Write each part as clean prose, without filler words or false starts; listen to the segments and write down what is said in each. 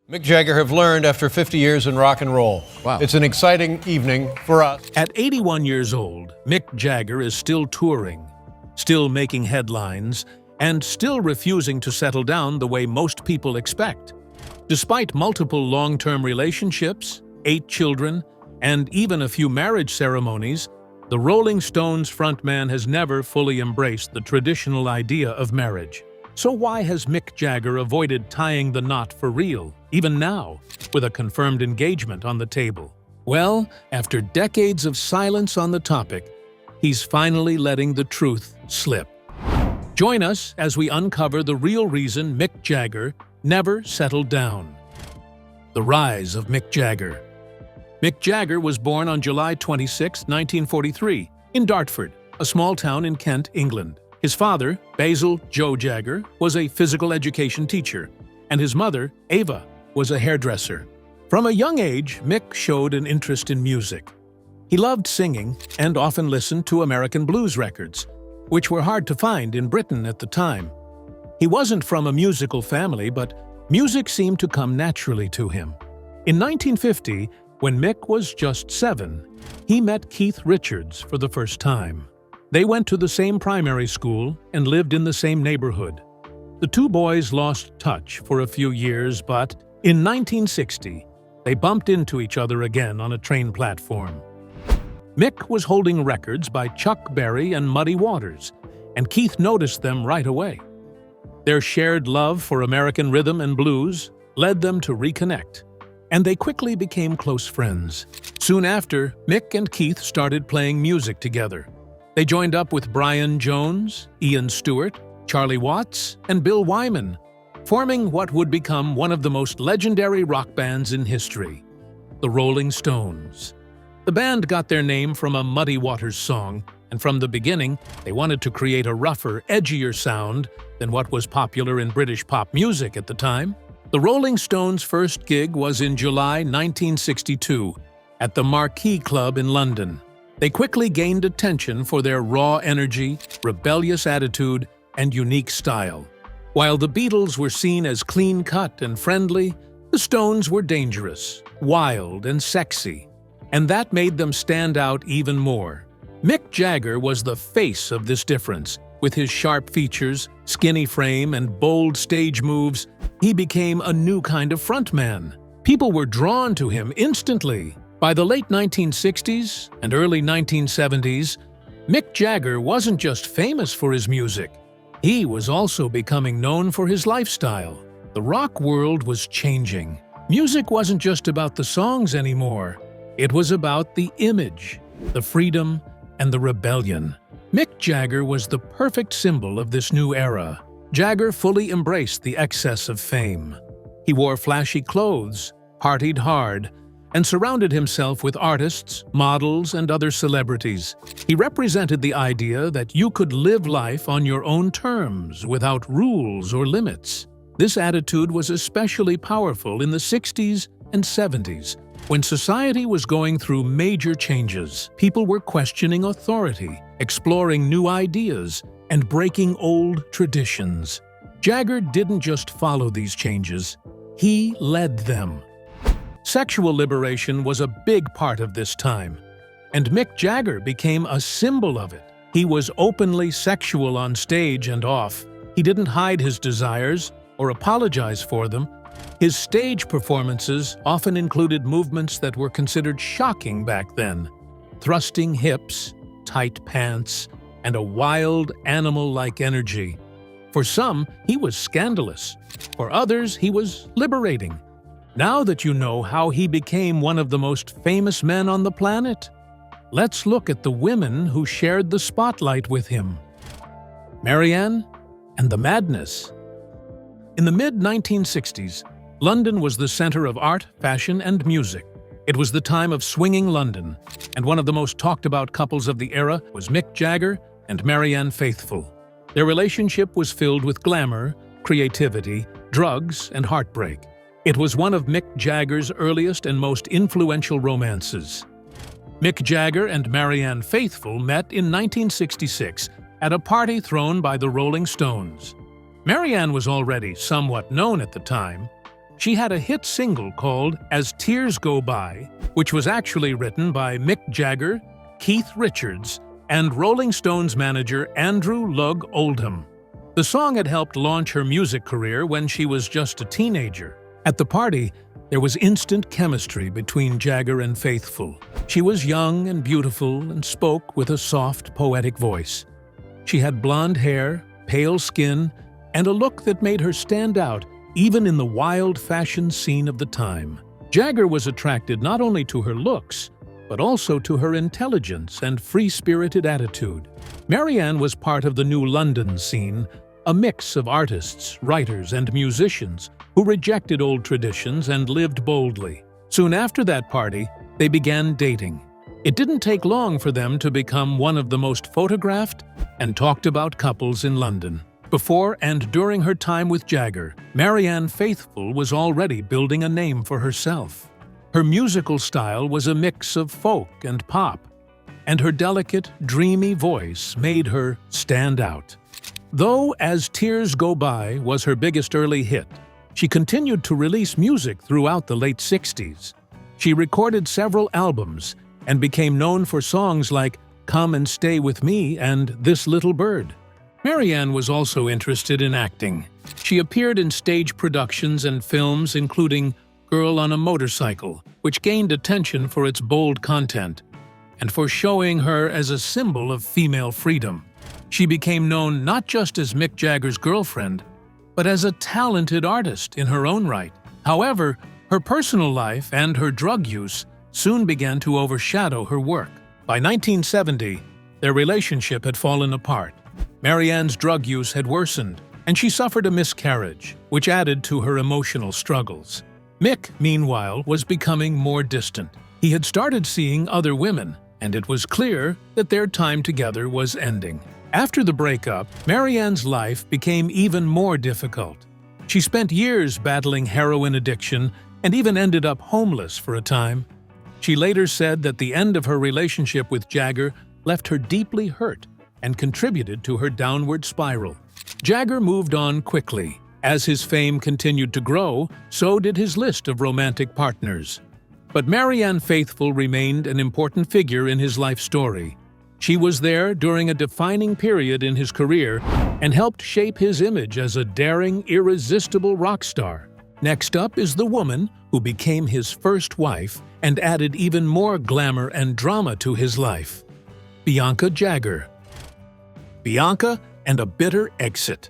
Mick Jagger have learned after 50 years in rock and roll. Wow. It's an exciting evening for us. At 81 years old, Mick Jagger is still touring, still making headlines, and still refusing to settle down the way most people expect. Despite multiple long-term relationships, 8 children, and even a few marriage ceremonies, the Rolling Stones frontman has never fully embraced the traditional idea of marriage. So why has Mick Jagger avoided tying the knot for real, even now, with a confirmed engagement on the table? Well, after decades of silence on the topic, he's finally letting the truth slip. Join us as we uncover the real reason Mick Jagger never settled down. The rise of Mick Jagger. Mick Jagger was born on July 26, 1943, in Dartford, a small town in Kent, England. His father, Basil Joe Jagger, was a physical education teacher, and his mother, Ava, was a hairdresser. From a young age, Mick showed an interest in music. He loved singing and often listened to American blues records, which were hard to find in Britain at the time. He wasn't from a musical family, but music seemed to come naturally to him. In 1950, when Mick was just 7, he met Keith Richards for the first time. They went to the same primary school and lived in the same neighborhood. The two boys lost touch for a few years, but in 1960, they bumped into each other again on a train platform. Mick was holding records by Chuck Berry and Muddy Waters, and Keith noticed them right away. Their shared love for American rhythm and blues led them to reconnect, and they quickly became close friends. Soon after, Mick and Keith started playing music together. They joined up with Brian Jones, Ian Stewart, Charlie Watts, and Bill Wyman, forming what would become one of the most legendary rock bands in history, the Rolling Stones. The band got their name from a Muddy Waters song, and from the beginning, they wanted to create a rougher, edgier sound than what was popular in British pop music at the time. The Rolling Stones' first gig was in July 1962 at the Marquee Club in London. They quickly gained attention for their raw energy, rebellious attitude, and unique style. While the Beatles were seen as clean-cut and friendly, the Stones were dangerous, wild, and sexy, and that made them stand out even more. Mick Jagger was the face of this difference. With his sharp features, skinny frame, and bold stage moves, he became a new kind of frontman. People were drawn to him instantly. By the late 1960s and early 1970s, Mick Jagger wasn't just famous for his music. He was also becoming known for his lifestyle. The rock world was changing. Music wasn't just about the songs anymore. It was about the image, the freedom, and the rebellion. Mick Jagger was the perfect symbol of this new era. Jagger fully embraced the excess of fame. He wore flashy clothes, partied hard, and surrounded himself with artists, models, and other celebrities. He represented the idea that you could live life on your own terms without rules or limits. This attitude was especially powerful in the 60s and 70s, when society was going through major changes. People were questioning authority, exploring new ideas, and breaking old traditions. Jagger didn't just follow these changes, he led them. Sexual liberation was a big part of this time, and Mick Jagger became a symbol of it. He was openly sexual on stage and off. He didn't hide his desires or apologize for them. His stage performances often included movements that were considered shocking back then: thrusting hips, tight pants, and a wild, animal-like energy. For some, he was scandalous. For others, he was liberating. Now that you know how he became one of the most famous men on the planet, let's look at the women who shared the spotlight with him. Maryanne and the Madness. In the mid-1960s, London was the center of art, fashion, and music. It was the time of swinging London, and one of the most talked-about couples of the era was Mick Jagger and Maryanne Faithfull. Their relationship was filled with glamour, creativity, drugs, and heartbreak. It was one of Mick Jagger's earliest and most influential romances. Mick Jagger and Maryanne Faithfull met in 1966 at a party thrown by the Rolling Stones. Maryanne was already somewhat known at the time. She had a hit single called As Tears Go By, which was actually written by Mick Jagger, Keith Richards, and Rolling Stones manager Andrew Loog Oldham. The song had helped launch her music career when she was just a teenager. At the party, there was instant chemistry between Jagger and Faithfull. She was young and beautiful and spoke with a soft, poetic voice. She had blonde hair, pale skin, and a look that made her stand out even in the wild fashion scene of the time. Jagger was attracted not only to her looks, but also to her intelligence and free-spirited attitude. Maryanne was part of the new London scene, a mix of artists, writers, and musicians who rejected old traditions and lived boldly. Soon after that party, they began dating. It didn't take long for them to become one of the most photographed and talked about couples in London. Before and during her time with Jagger, Maryanne Faithfull was already building a name for herself. Her musical style was a mix of folk and pop, and her delicate, dreamy voice made her stand out. Though As Tears Go By was her biggest early hit, she continued to release music throughout the late 60s. She recorded several albums and became known for songs like Come and Stay With Me and This Little Bird. Maryanne was also interested in acting. She appeared in stage productions and films including Girl on a Motorcycle, which gained attention for its bold content and for showing her as a symbol of female freedom. She became known not just as Mick Jagger's girlfriend, but as a talented artist in her own right. However, her personal life and her drug use soon began to overshadow her work. By 1970, their relationship had fallen apart. Maryanne's drug use had worsened, and she suffered a miscarriage, which added to her emotional struggles. Mick, meanwhile, was becoming more distant. He had started seeing other women, and it was clear that their time together was ending. After the breakup, Maryanne's life became even more difficult. She spent years battling heroin addiction and even ended up homeless for a time. She later said that the end of her relationship with Jagger left her deeply hurt and contributed to her downward spiral. Jagger moved on quickly. As his fame continued to grow, so did his list of romantic partners. But Maryanne Faithfull remained an important figure in his life story. She was there during a defining period in his career and helped shape his image as a daring, irresistible rock star. Next up is the woman who became his first wife and added even more glamour and drama to his life: Bianca Jagger. Bianca and a bitter exit.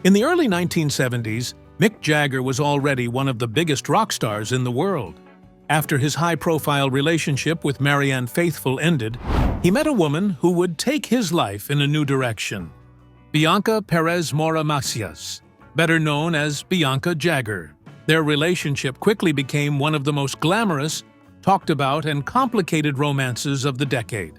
In the early 1970s, Mick Jagger was already one of the biggest rock stars in the world. After his high-profile relationship with Maryanne Faithfull ended, he met a woman who would take his life in a new direction: Bianca Perez Mora Macias, better known as Bianca Jagger. Their relationship quickly became one of the most glamorous, talked about, and complicated romances of the decade.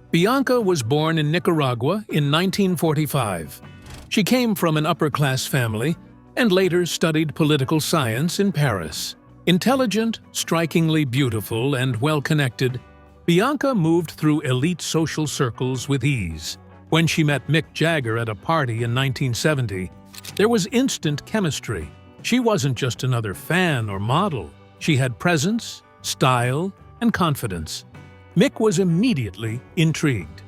Bianca was born in Nicaragua in 1945. She came from an upper-class family and later studied political science in Paris. Intelligent, strikingly beautiful, and well-connected, Bianca moved through elite social circles with ease. When she met Mick Jagger at a party in 1970, there was instant chemistry. She wasn't just another fan or model. She had presence, style, and confidence. Mick was immediately intrigued.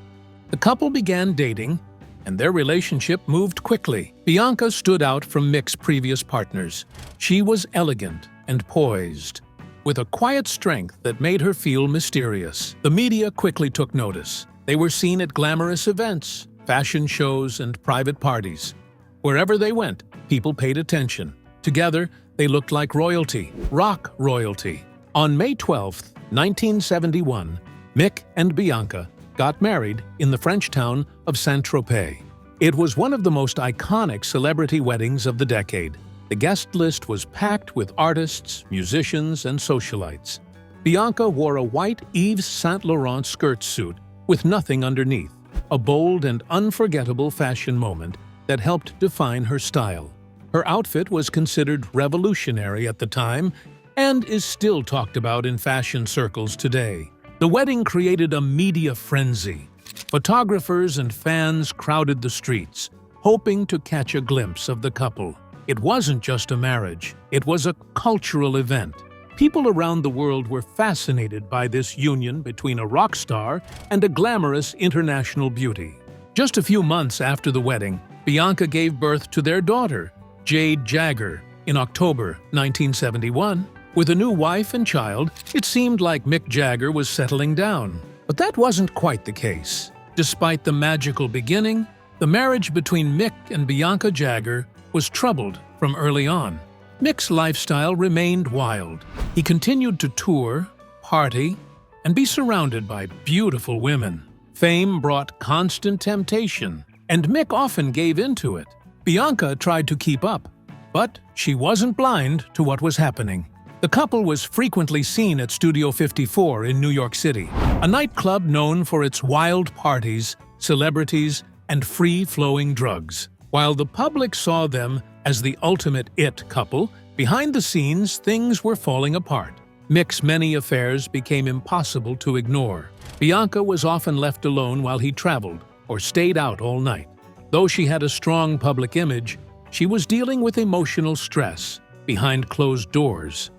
The couple began dating, and their relationship moved quickly. Bianca stood out from Mick's previous partners. She was elegant and poised, with a quiet strength that made her feel mysterious. The media quickly took notice. They were seen at glamorous events, fashion shows, and private parties. Wherever they went, people paid attention. Together, they looked like royalty, rock royalty. On May 12, 1971, Mick and Bianca got married in the French town of Saint-Tropez. It was one of the most iconic celebrity weddings of the decade. The guest list was packed with artists, musicians, and socialites. Bianca wore a white Yves Saint Laurent skirt suit with nothing underneath, a bold and unforgettable fashion moment that helped define her style. Her outfit was considered revolutionary at the time and is still talked about in fashion circles today. The wedding created a media frenzy. Photographers and fans crowded the streets, hoping to catch a glimpse of the couple. It wasn't just a marriage, it was a cultural event. People around the world were fascinated by this union between a rock star and a glamorous international beauty. Just a few months after the wedding, Bianca gave birth to their daughter, Mick Jagger, in October 1971. With a new wife and child, it seemed like Mick Jagger was settling down. But that wasn't quite the case. Despite the magical beginning, the marriage between Mick and Bianca Jagger was troubled from early on. Mick's lifestyle remained wild. He continued to tour, party, and be surrounded by beautiful women. Fame brought constant temptation, and Mick often gave in to it. Bianca tried to keep up, but she wasn't blind to what was happening. The couple was frequently seen at Studio 54 in New York City, a nightclub known for its wild parties, celebrities, and free-flowing drugs. While the public saw them as the ultimate it couple, behind the scenes things were falling apart. Mick's many affairs became impossible to ignore. Bianca was often left alone while he traveled or stayed out all night. Though she had a strong public image, she was dealing with emotional stress behind closed doors.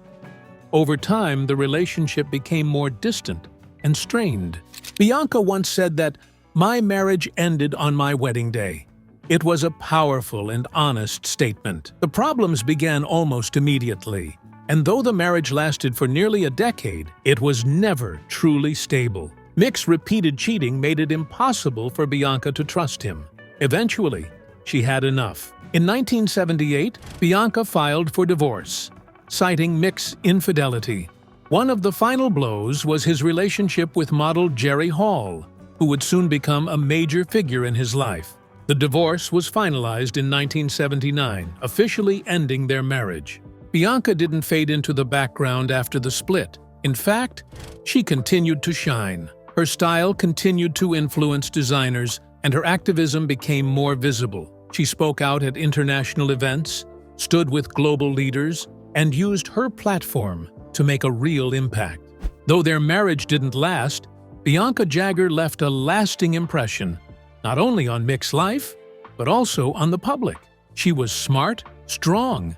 Over time, the relationship became more distant and strained. Bianca once said that, "My marriage ended on my wedding day." It was a powerful and honest statement. The problems began almost immediately, and though the marriage lasted for nearly a decade, it was never truly stable. Mick's repeated cheating made it impossible for Bianca to trust him. Eventually, she had enough. In 1978, Bianca filed for divorce, citing Mick's infidelity. One of the final blows was his relationship with model Jerry Hall, who would soon become a major figure in his life. The divorce was finalized in 1979, officially ending their marriage. Bianca didn't fade into the background after the split. In fact, she continued to shine. Her style continued to influence designers, and her activism became more visible. She spoke out at international events, stood with global leaders, and used her platform to make a real impact. Though their marriage didn't last, Bianca Jagger left a lasting impression, not only on Mick's life, but also on the public. She was smart, strong,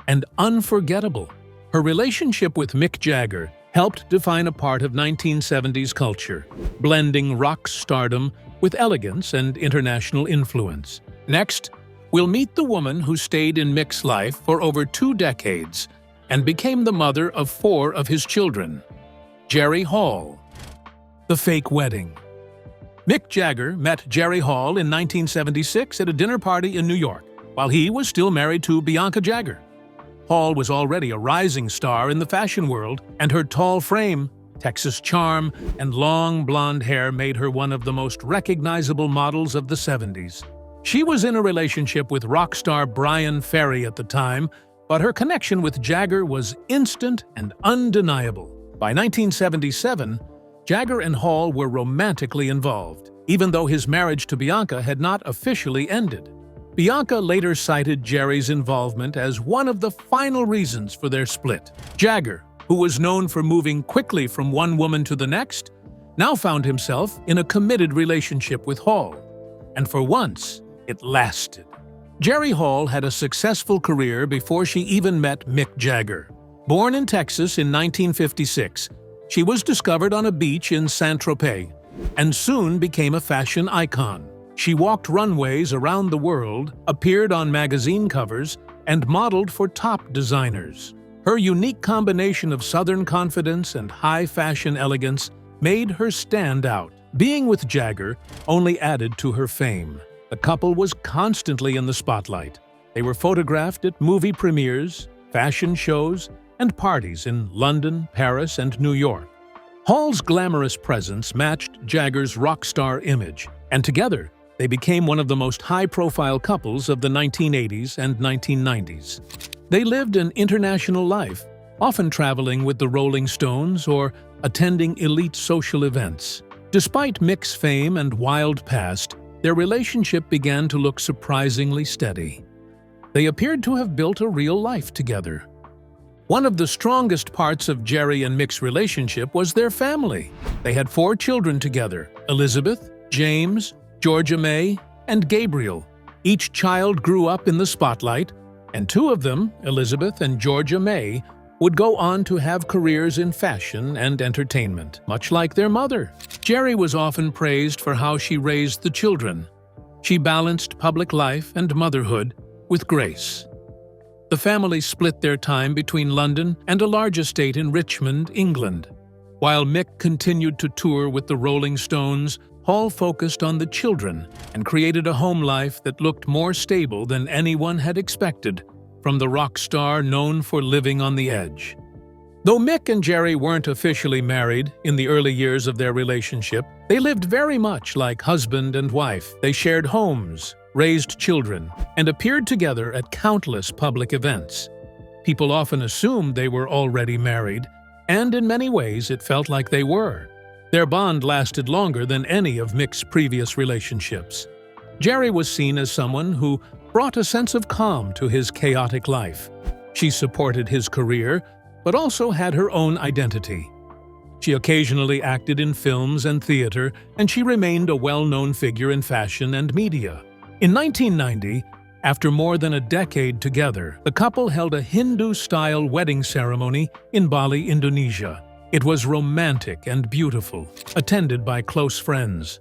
and unforgettable. Her relationship with Mick Jagger helped define a part of 1970s culture, blending rock stardom with elegance and international influence. Next, we'll meet the woman who stayed in Mick's life for over 2 decades and became the mother of 4 of his children, Jerry Hall. The fake wedding. Mick Jagger met Jerry Hall in 1976 at a dinner party in New York, while he was still married to Bianca Jagger. Hall was already a rising star in the fashion world, and her tall frame, Texas charm, and long blonde hair made her one of the most recognizable models of the 70s. She was in a relationship with rock star Bryan Ferry at the time, but her connection with Jagger was instant and undeniable. By 1977, Jagger and Hall were romantically involved, even though his marriage to Bianca had not officially ended. Bianca later cited Jerry's involvement as one of the final reasons for their split. Jagger, who was known for moving quickly from one woman to the next, now found himself in a committed relationship with Hall. And for once, it lasted. Jerry Hall had a successful career before she even met Mick Jagger. Born in Texas in 1956, she was discovered on a beach in Saint-Tropez and soon became a fashion icon. She walked runways around the world, appeared on magazine covers, and modeled for top designers. Her unique combination of Southern confidence and high fashion elegance made her stand out. Being with Jagger only added to her fame. The couple was constantly in the spotlight. They were photographed at movie premieres, fashion shows, and parties in London, Paris, and New York. Hall's glamorous presence matched Jagger's rock star image, and together they became one of the most high-profile couples of the 1980s and 1990s. They lived an international life, often traveling with the Rolling Stones or attending elite social events. Despite Mick's fame and wild past, their relationship began to look surprisingly steady. They appeared to have built a real life together. One of the strongest parts of Jerry and Mick's relationship was their family. They had 4 children together: Elizabeth, James, Georgia May, and Gabriel. Each child grew up in the spotlight, and two of them, Elizabeth and Georgia May, would go on to have careers in fashion and entertainment, much like their mother. Jerry was often praised for how she raised the children. She balanced public life and motherhood with grace. The family split their time between London and a large estate in Richmond, England. While Mick continued to tour with the Rolling Stones, Hall focused on the children and created a home life that looked more stable than anyone had expected from the rock star known for living on the edge. Though Mick and Jerry weren't officially married in the early years of their relationship, they lived very much like husband and wife. They shared homes, raised children, and appeared together at countless public events. People often assumed they were already married, and in many ways it felt like they were. Their bond lasted longer than any of Mick's previous relationships. Jerry was seen as someone who brought a sense of calm to his chaotic life. She supported his career, but also had her own identity. She occasionally acted in films and theater, and she remained a well-known figure in fashion and media. In 1990, after more than a decade together, the couple held a Hindu-style wedding ceremony in Bali, Indonesia. It was romantic and beautiful, attended by close friends.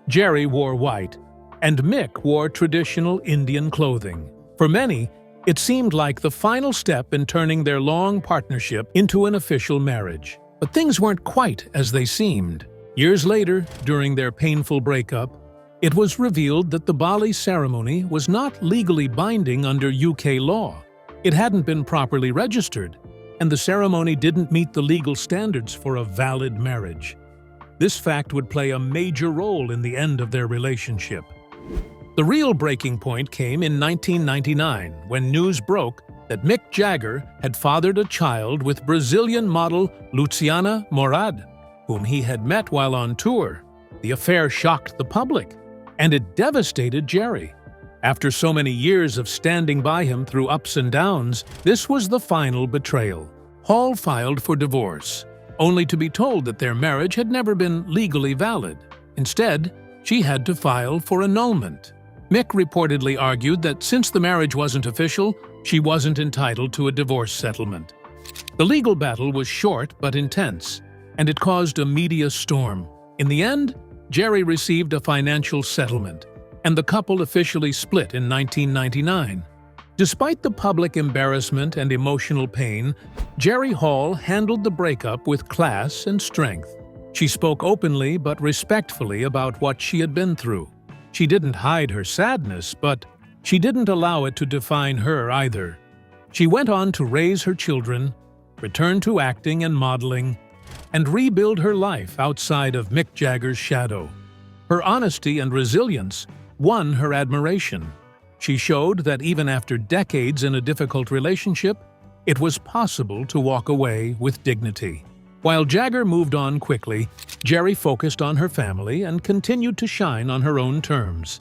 Jerry wore white, and Mick wore traditional Indian clothing. For many, it seemed like the final step in turning their long partnership into an official marriage. But things weren't quite as they seemed. Years later, during their painful breakup, it was revealed that the Bali ceremony was not legally binding under UK law. It hadn't been properly registered, and the ceremony didn't meet the legal standards for a valid marriage. This fact would play a major role in the end of their relationship. The real breaking point came in 1999 when news broke that Mick Jagger had fathered a child with Brazilian model Luciana Morad, whom he had met while on tour. The affair shocked the public, and it devastated Jerry. After so many years of standing by him through ups and downs, this was the final betrayal. Hall filed for divorce, only to be told that their marriage had never been legally valid. Instead, she had to file for annulment. Mick reportedly argued that since the marriage wasn't official, she wasn't entitled to a divorce settlement. The legal battle was short but intense, and it caused a media storm. In the end, Jerry received a financial settlement, and the couple officially split in 1999. Despite the public embarrassment and emotional pain, Jerry Hall handled the breakup with class and strength. She spoke openly but respectfully about what she had been through. She didn't hide her sadness, but she didn't allow it to define her either. She went on to raise her children, return to acting and modeling, and rebuild her life outside of Mick Jagger's shadow. Her honesty and resilience won her admiration. She showed that even after decades in a difficult relationship, it was possible to walk away with dignity. While Jagger moved on quickly, Jerry focused on her family and continued to shine on her own terms.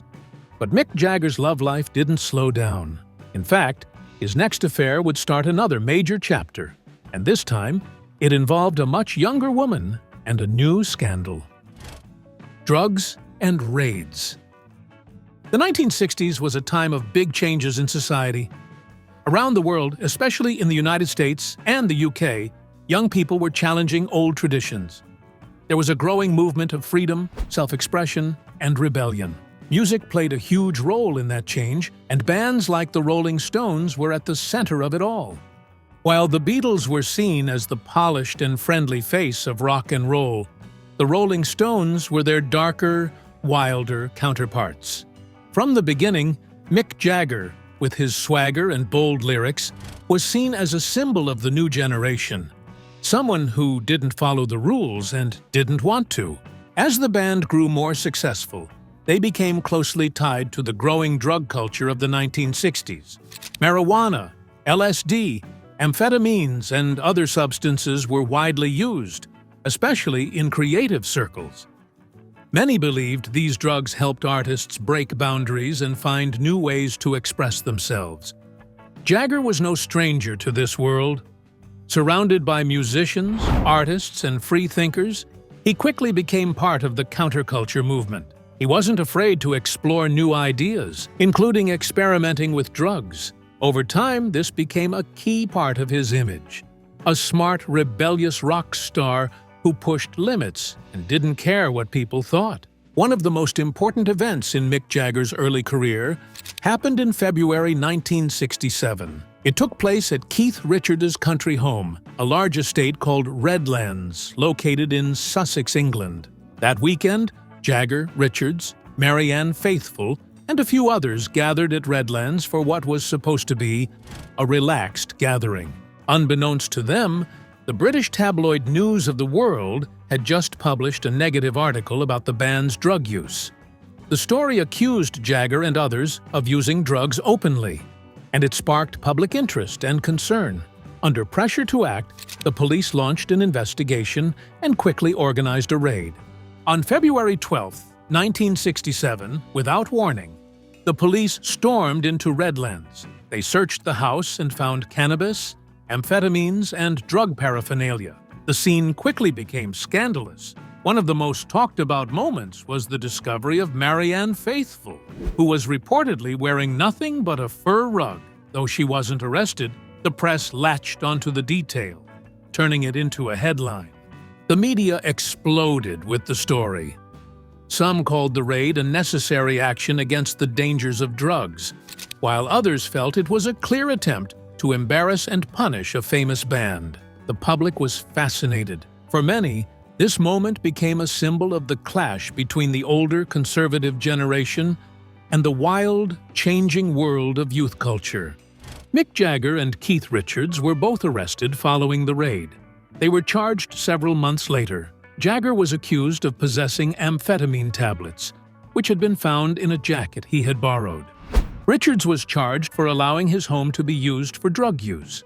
But Mick Jagger's love life didn't slow down. In fact, his next affair would start another major chapter, and this time, it involved a much younger woman and a new scandal. Drugs and raids. The 1960s was a time of big changes in society. Around the world, especially in the United States and the UK, young people were challenging old traditions. There was a growing movement of freedom, self-expression, and rebellion. Music played a huge role in that change, and bands like the Rolling Stones were at the center of it all. While the Beatles were seen as the polished and friendly face of rock and roll, the Rolling Stones were their darker, wilder counterparts. From the beginning, Mick Jagger, with his swagger and bold lyrics, was seen as a symbol of the new generation. Someone who didn't follow the rules and didn't want to. As the band grew more successful, they became closely tied to the growing drug culture of the 1960s. Marijuana, LSD, amphetamines, and other substances were widely used, especially in creative circles. Many believed these drugs helped artists break boundaries and find new ways to express themselves. Jagger was no stranger to this world. Surrounded by musicians, artists, and free thinkers, he quickly became part of the counterculture movement. He wasn't afraid to explore new ideas, including experimenting with drugs. Over time, this became a key part of his image. A smart, rebellious rock star who pushed limits and didn't care what people thought. One of the most important events in Mick Jagger's early career happened in February 1967. It took place at Keith Richards' country home, a large estate called Redlands, located in Sussex, England. That weekend, Jagger, Richards, Maryanne Faithfull, and a few others gathered at Redlands for what was supposed to be a relaxed gathering. Unbeknownst to them, the British tabloid News of the World had just published a negative article about the band's drug use. The story accused Jagger and others of using drugs openly, and it sparked public interest and concern. Under pressure to act, the police launched an investigation and quickly organized a raid. On February 12, 1967, without warning, the police stormed into Redlands. They searched the house and found cannabis, amphetamines, and drug paraphernalia. The scene quickly became scandalous. One of the most talked-about moments was the discovery of Maryanne Faithfull, who was reportedly wearing nothing but a fur rug. Though she wasn't arrested, the press latched onto the detail, turning it into a headline. The media exploded with the story. Some called the raid a necessary action against the dangers of drugs, while others felt it was a clear attempt to embarrass and punish a famous band. The public was fascinated. For many, this moment became a symbol of the clash between the older conservative generation and the wild, changing world of youth culture. Mick Jagger and Keith Richards were both arrested following the raid. They were charged several months later. Jagger was accused of possessing amphetamine tablets, which had been found in a jacket he had borrowed. Richards was charged for allowing his home to be used for drug use.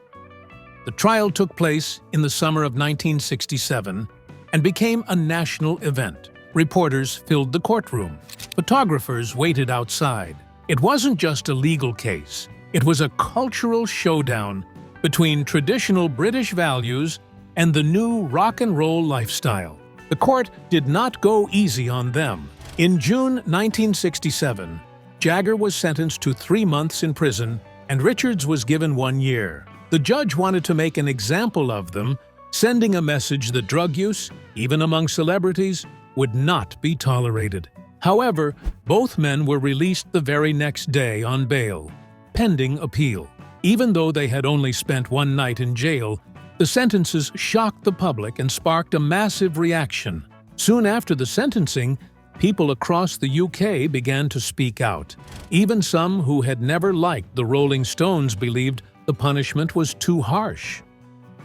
The trial took place in the summer of 1967 and became a national event. Reporters filled the courtroom. Photographers waited outside. It wasn't just a legal case. It was a cultural showdown between traditional British values and the new rock and roll lifestyle. The court did not go easy on them. In June 1967, Jagger was sentenced to 3 months in prison and Richards was given 1 year. The judge wanted to make an example of them, sending a message that drug use, even among celebrities, would not be tolerated. However, both men were released the very next day on bail, pending appeal. Even though they had only spent 1 night in jail, the sentences shocked the public and sparked a massive reaction. Soon after the sentencing, people across the UK began to speak out. Even some who had never liked the Rolling Stones believed the punishment was too harsh.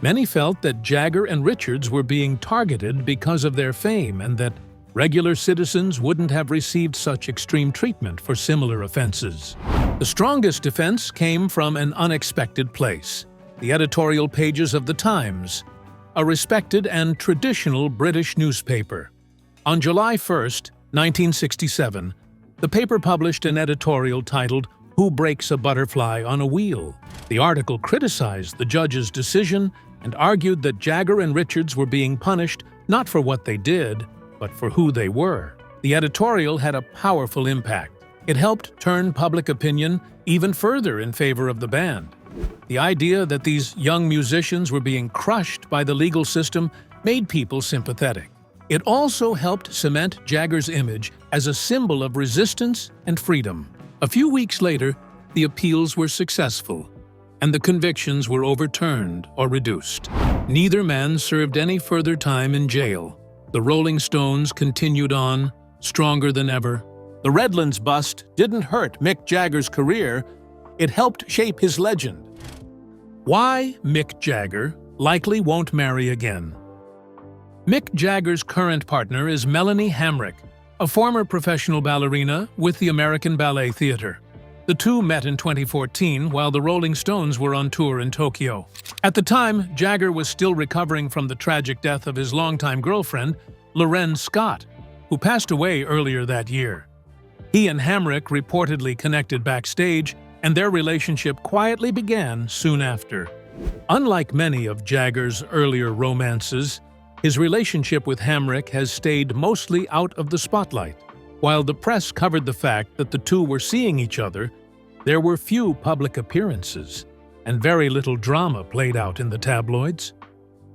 Many felt that Jagger and Richards were being targeted because of their fame and that regular citizens wouldn't have received such extreme treatment for similar offenses. The strongest defense came from an unexpected place: the editorial pages of The Times, a respected and traditional British newspaper. On July 1, 1967, the paper published an editorial titled "Who Breaks a Butterfly on a Wheel?" The article criticized the judge's decision and argued that Jagger and Richards were being punished not for what they did, but for who they were. The editorial had a powerful impact. It helped turn public opinion even further in favor of the band. The idea that these young musicians were being crushed by the legal system made people sympathetic. It also helped cement Jagger's image as a symbol of resistance and freedom. A few weeks later, the appeals were successful, and the convictions were overturned or reduced. Neither man served any further time in jail. The Rolling Stones continued on, stronger than ever. The Redlands bust didn't hurt Mick Jagger's career, it helped shape his legend. Why Mick Jagger likely won't marry again. Mick Jagger's current partner is Melanie Hamrick, a former professional ballerina with the American Ballet Theatre. The two met in 2014 while the Rolling Stones were on tour in Tokyo. At the time, Jagger was still recovering from the tragic death of his longtime girlfriend, Loren Scott, who passed away earlier that year. He and Hamrick reportedly connected backstage, and their relationship quietly began soon after. Unlike many of Jagger's earlier romances, his relationship with Hamrick has stayed mostly out of the spotlight. While the press covered the fact that the two were seeing each other, there were few public appearances, and very little drama played out in the tabloids.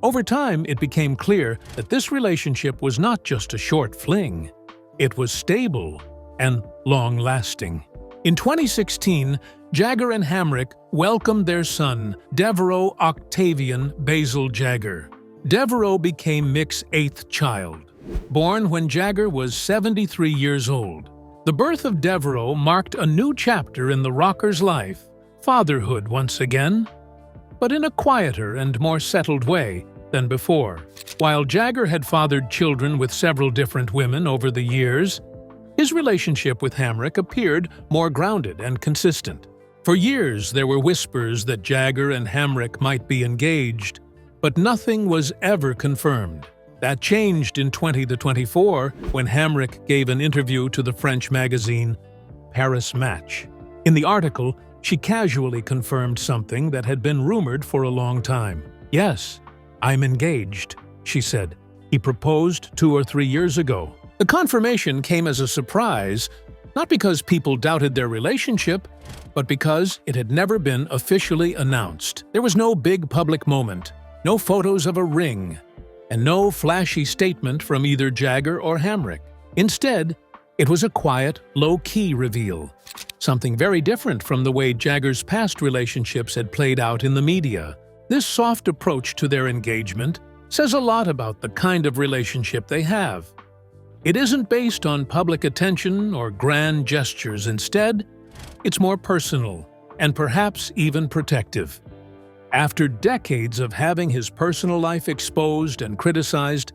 Over time, it became clear that this relationship was not just a short fling. It was stable and long-lasting. In 2016, Jagger and Hamrick welcomed their son, Devereaux Octavian Basil Jagger. Devereaux became Mick's 8th child, born when Jagger was 73 years old. The birth of Devereaux marked a new chapter in the rocker's life, fatherhood once again, but in a quieter and more settled way than before. While Jagger had fathered children with several different women over the years, his relationship with Hamrick appeared more grounded and consistent. For years, there were whispers that Jagger and Hamrick might be engaged, but nothing was ever confirmed. That changed in 2024 when Hamrick gave an interview to the French magazine Paris Match. In the article, she casually confirmed something that had been rumored for a long time. "Yes, I'm engaged," she said. "He proposed 2 or 3 years ago." The confirmation came as a surprise, not because people doubted their relationship, but because it had never been officially announced. There was no big public moment, no photos of a ring, and no flashy statement from either Jagger or Hamrick. Instead, it was a quiet, low-key reveal, something very different from the way Jagger's past relationships had played out in the media. This soft approach to their engagement says a lot about the kind of relationship they have. It isn't based on public attention or grand gestures. Instead, it's more personal and perhaps even protective. After decades of having his personal life exposed and criticized,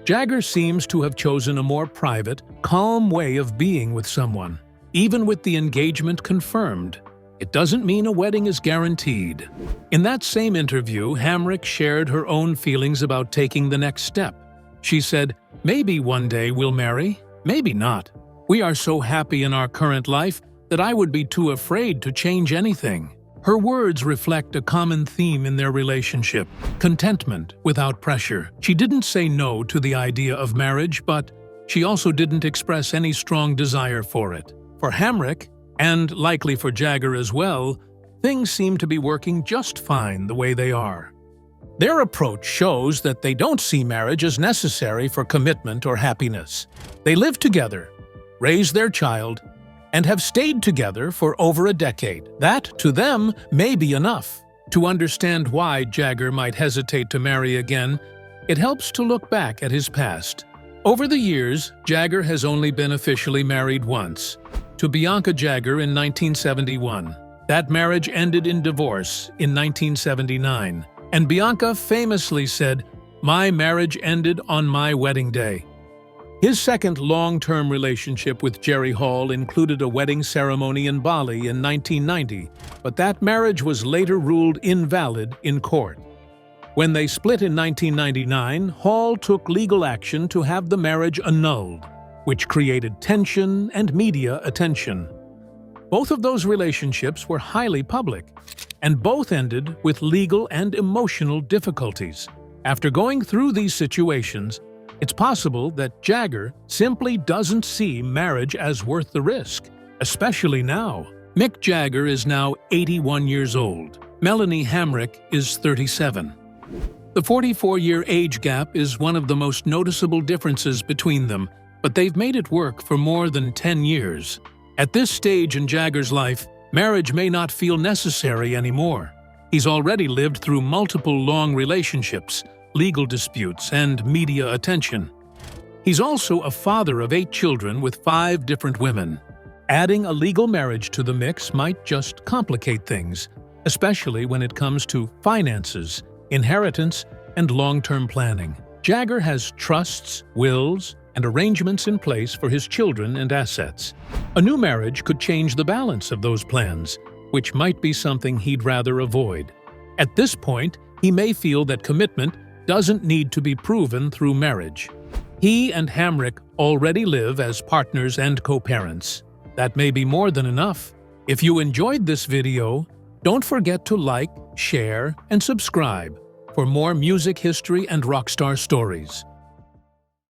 Jagger seems to have chosen a more private, calm way of being with someone. Even with the engagement confirmed, it doesn't mean a wedding is guaranteed. In that same interview, Hamrick shared her own feelings about taking the next step. She said, "Maybe one day we'll marry, maybe not. We are so happy in our current life that I would be too afraid to change anything." Her words reflect a common theme in their relationship: contentment without pressure. She didn't say no to the idea of marriage, but she also didn't express any strong desire for it. For Hamrick, and likely for Jagger as well, things seem to be working just fine the way they are. Their approach shows that they don't see marriage as necessary for commitment or happiness. They live together, raise their child, and have stayed together for over a decade. That, to them, may be enough. To understand why Jagger might hesitate to marry again, it helps to look back at his past. Over the years, Jagger has only been officially married once, to Bianca Jagger in 1971. That marriage ended in divorce in 1979. And Bianca famously said, "My marriage ended on my wedding day." His second long-term relationship with Jerry Hall included a wedding ceremony in Bali in 1990, but that marriage was later ruled invalid in court. When they split in 1999, Hall took legal action to have the marriage annulled, which created tension and media attention. Both of those relationships were highly public, and both ended with legal and emotional difficulties. After going through these situations, it's possible that Jagger simply doesn't see marriage as worth the risk, especially now. Mick Jagger is now 81 years old. Melanie Hamrick is 37. The 44-year age gap is one of the most noticeable differences between them, but they've made it work for more than 10 years. At this stage in Jagger's life, marriage may not feel necessary anymore. He's already lived through multiple long relationships, legal disputes, and media attention. He's also a father of 8 children with 5 different women. Adding a legal marriage to the mix might just complicate things, especially when it comes to finances, inheritance, and long-term planning. Jagger has trusts, wills, and arrangements in place for his children and assets. A new marriage could change the balance of those plans, which might be something he'd rather avoid. At this point, he may feel that commitment doesn't need to be proven through marriage. He and Hamrick already live as partners and co-parents. That may be more than enough. If you enjoyed this video, don't forget to like, share, and subscribe for more music history and rockstar stories.